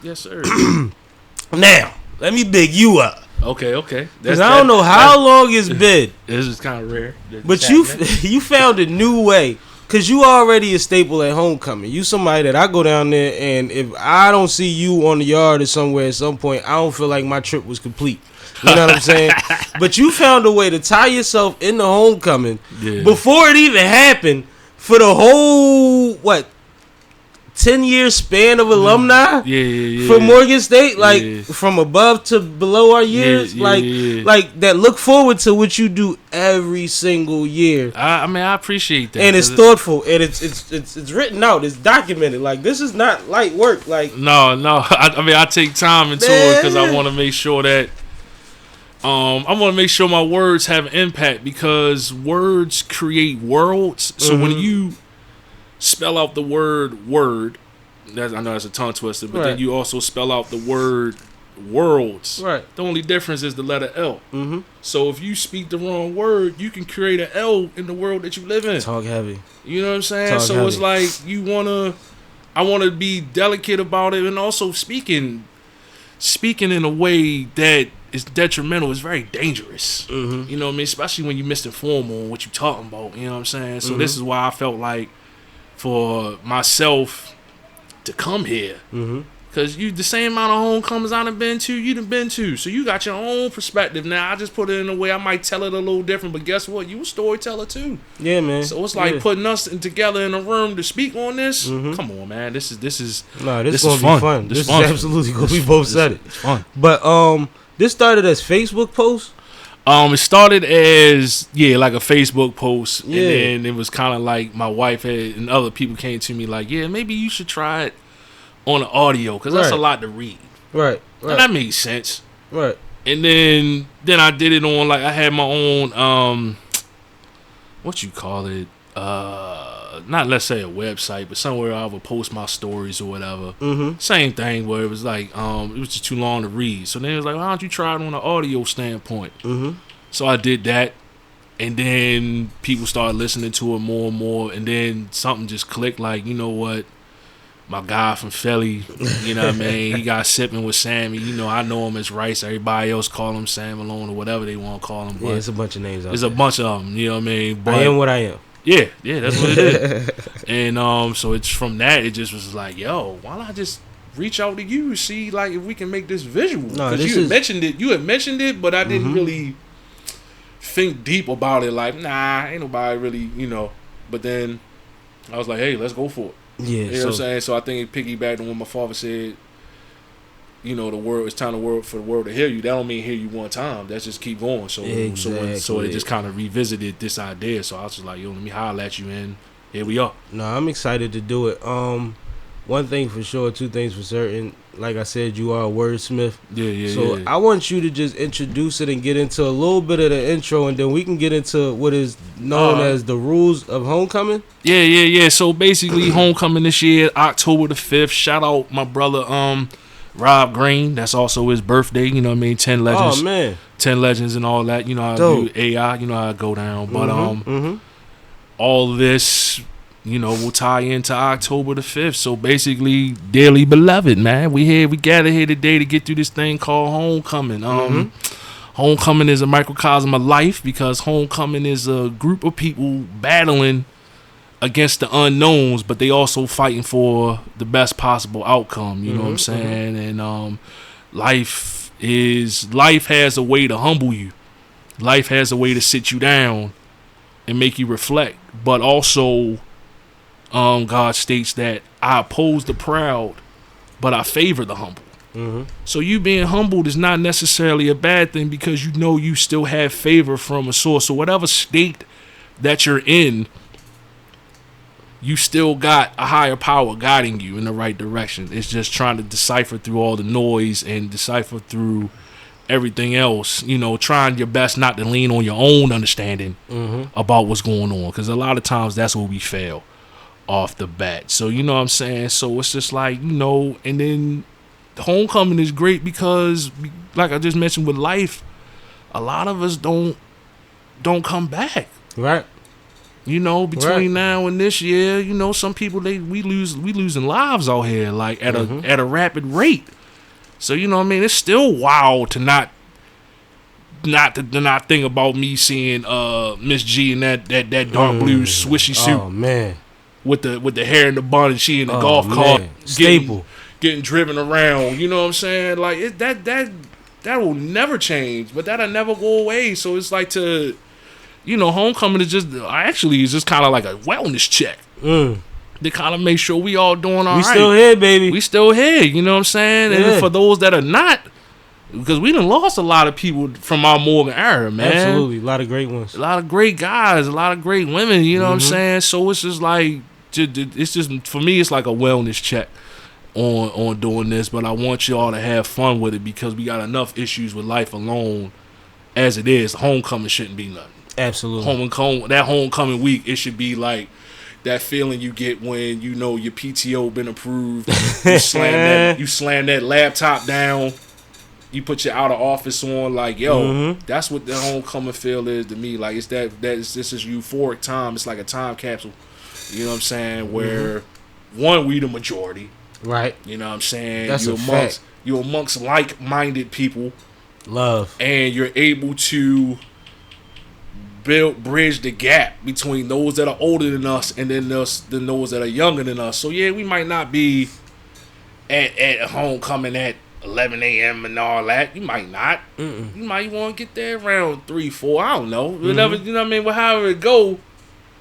Yes, sir. Now, let me big you up. Okay. Because I don't know how long it's been. This is kind of rare. But you found a new way. Because you already a staple at homecoming. You somebody that I go down there, and if I don't see you on the yard or somewhere at some point, I don't feel like my trip was complete. You know what I'm saying? But you found a way to tie yourself in the homecoming before it even happened for the whole, 10-year span of alumni for Morgan State, from above to below our years, like that look forward to what you do every single year. I mean, I appreciate that, and it's thoughtful, and it's written out, it's documented. Like, this is not light work. Like, no, I mean, I take time into it because I want to make sure that I want to make sure my words have an impact, because words create worlds. So when you spell out the word, I know that's a tongue twister, but then you also spell out the word worlds. Right. The only difference is the letter L. Mm-hmm. So if you speak the wrong word, you can create an L in the world that you live in. Talk heavy. You know what I'm saying? So it's like I want to be delicate about it, and also speaking in a way that is detrimental is very dangerous. Mm-hmm. You know what I mean? Especially when you misinform on what you're talking about. You know what I'm saying? So this is why I felt like for myself to come here, because you the same amount of homecomings I done been to, you done been to, so you got your own perspective. Now I just put it in a way I might tell it a little different, but guess what? You a storyteller too. Yeah, man. So it's like putting us together in a room to speak on this. Come on, man. This is gonna be fun. This is absolutely gonna be both said it. It's fun. But this started as Facebook posts. It started as like a Facebook post, and then it was kind of like my wife and other people came to me like, maybe you should try it on the audio, because that's a lot to read. Right. And that made sense. Right. And then I did it on, like, I had my own what you call it? Not, let's say, a website, but somewhere I would post my stories or whatever. Same thing, where it was like, it was just too long to read. So then it was like, why don't you try it on an audio standpoint? So I did that, and then people started listening to it more and more, and then something just clicked, like, you know what? My guy from Philly, you know what I mean? He got SippinwitSammie. You know, I know him as Rice. Everybody else call him Sam Malone or whatever they want to call him. But it's a bunch of names out there. There's a bunch of them, you know what I mean? But I am what I am. Yeah, that's what it is. And so it's from that, it just was like, yo, why not just reach out to you, see like if we can make this visual? Because you had mentioned it, but I didn't really think deep about it. Like, nah, ain't nobody really, you know. But then I was like, hey, let's go for it. Yeah, you know what I'm saying? So I think it piggybacked on what my father said. You know, it's time for the world to hear you. That don't mean hear you one time. That's just keep going. So so it just kind of revisited this idea. So I was just like, yo, let me holler at you, and here we are. No, I'm excited to do it. One thing for sure, two things for certain. Like I said, you are a wordsmith. So I want you to just introduce it and get into a little bit of the intro, and then we can get into what is known as the rules of homecoming. Yeah. So basically, homecoming this year, October the 5th. Shout out my brother, Rob Green. That's also his birthday. You know what I mean? 10 legends. Oh man, 10 legends and all that. You know how I do AI. You know how I go down. But all this, you know, will tie into October the 5th. So basically, dearly beloved, man, we gathered here today to get through this thing called homecoming. Homecoming is a microcosm of life, because homecoming is a group of people battling against the unknowns, but they also fighting for the best possible outcome. You know what I'm saying? And life has a way to humble you. Life has a way to sit you down and make you reflect. But also, God states that I oppose the proud, but I favor the humble. So you being humbled is not necessarily a bad thing, because you know you still have favor from a source. So whatever state that you're in, you still got a higher power guiding you in the right direction. It's just trying to decipher through all the noise and decipher through everything else, you know, trying your best not to lean on your own understanding about what's going on, because a lot of times that's where we fail off the bat. So you know what I'm saying? So it's just like, you know, and then homecoming is great because, like I just mentioned with life, a lot of us don't come back. Right. You know, between now and this year, you know, some people we losing lives out here like at a rapid rate. So you know what I mean, it's still wild to not think about me seeing Miss G in that dark blue swishy suit. Oh man. With the hair in the bun and she in the golf cart getting driven around. You know what I'm saying? Like that will never change, but that'll never go away. So it's like homecoming is just kind of like a wellness check. To kind of make sure we all doing all right. We still here, baby. We still here. You know what I'm saying? Yeah. And for those that are not, because we done lost a lot of people from our Morgan era, man. Absolutely. A lot of great ones. A lot of great guys. A lot of great women. You know what I'm saying? So it's just like, for me, it's like a wellness check on doing this. But I want y'all to have fun with it because we got enough issues with life alone as it is. Homecoming shouldn't be nothing. Absolutely. That homecoming week, it should be like that feeling you get when you know your PTO been approved. You slam that laptop down. You put your out of office on. Like, yo, that's what the homecoming feel is to me. Like, this is euphoric time. It's like a time capsule. You know what I'm saying? Where one, we the majority. Right. You know what I'm saying? That's you're amongst like-minded people. Love. And you're able to bridge the gap between those that are older than us and then those that are younger than us. So yeah, we might not be at homecoming at 11 a.m. and all that. You might not. You might want to get there around 3, 4. I don't know. Whatever, you know what I mean? But however it go,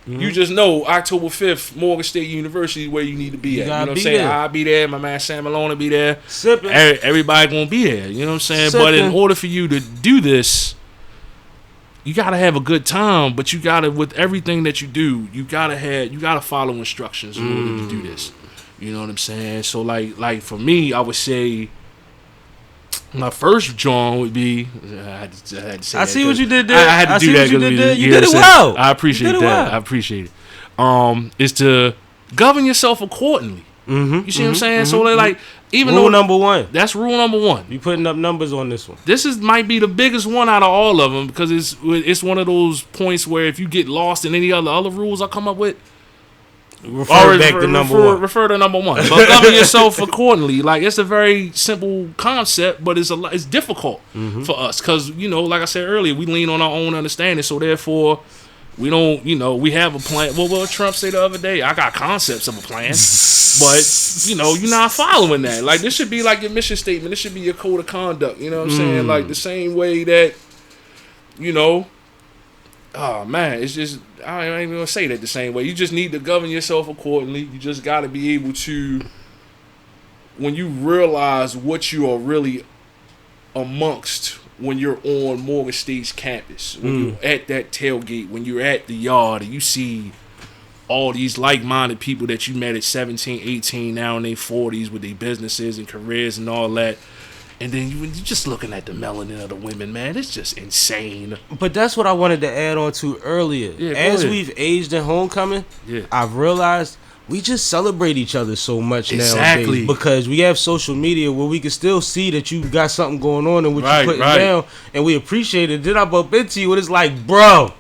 you just know October 5th, Morgan State University is where you need to be at. You know what I'm saying? I'll be there. My man Sammie will be there. Sipping. Everybody gonna be there. You know what I'm saying? Sipping. But in order for you to do this, you gotta have a good time, but you gotta, with everything that you do, you gotta follow instructions in order to do this. You know what I'm saying? So like for me, I would say my first joint would be. I had to say I see what you did there. I had to do that. You did it well. I appreciate that. Well. I appreciate it. Is to govern yourself accordingly. You see what I'm saying? So like. Even rule number 1. That's rule number 1. You putting up numbers on this one. This might be the biggest one out of all of them because it's one of those points where if you get lost in any other rules I come up with, refer to number 1. Refer to number 1. But govern yourself accordingly. Like, it's a very simple concept, but it's difficult for us because, you know, like I said earlier, we lean on our own understanding. So therefore, we don't, you know, we have a plan. Well, what Trump said the other day, I got concepts of a plan, but, you know, you're not following that. Like, this should be like your mission statement. This should be your code of conduct. You know what I'm saying? Like, the same way that, you know, oh, man, it's just, I ain't even going to say that the same way. You just need to govern yourself accordingly. You just got to be able to, when you realize what you are really amongst when you're on Morgan State's campus, when you're at that tailgate, when you're at the yard and you see all these like-minded people that you met at 17, 18, now in their 40s with their businesses and careers and all that, and then you're just looking at the melanin of the women, man, it's just insane. But that's what I wanted to add on to earlier. Yeah, as we've aged in homecoming, I've realized we just celebrate each other so much nowadays because we have social media where we can still see that you got something going on and what you're putting down, and we appreciate it. Then I bump into you and it's like, bro,